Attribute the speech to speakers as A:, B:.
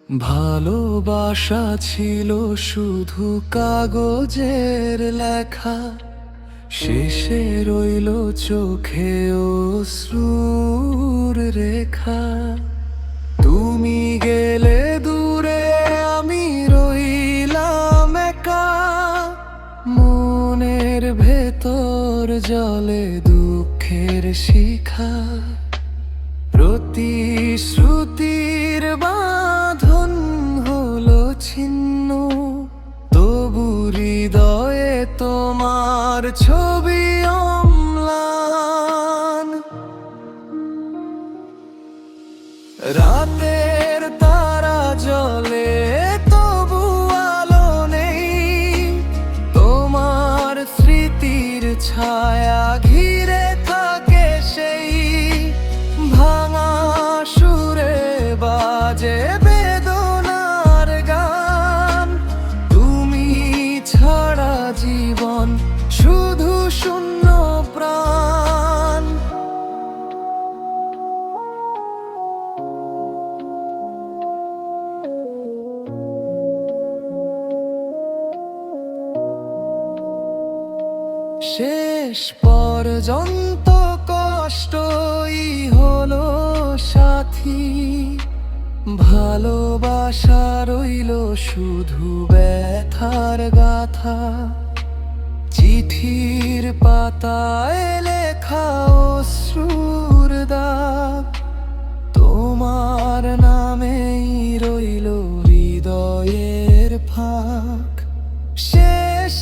A: ভালোবাসা ছিল শুধু কাগজের লেখা, শেষে রইল চোখে অশ্রুর রেখা। তুমি গেলে দূরে, আমি রইলাম একা, মনের ভেতর জলে দুঃখের শিখা। প্রতিশ্রুতির বাঁধন হলো ছিন্ন, তবু হৃদয়ে তোমার ছবি অম্লান। রাতের তারা জ্বলে তবু আলো নেই, তোমার স্মৃতির ছায়া ঘিরে থাকে সেই। ভাঙা সুরে বাজে বেদনার গান, তুমি ছাড়া জীবন শুধু শূন্য প্রাণ। শেষ পর্যন্ত কষ্টই হলো সাথী, ভালোবাসা রইল শুধু ব্যথার গাথা। চিঠির পাতায় লেখা অশ্রুর দাগ, তোমার নামেই রইল হৃদয়ের ফাঁক। শেষ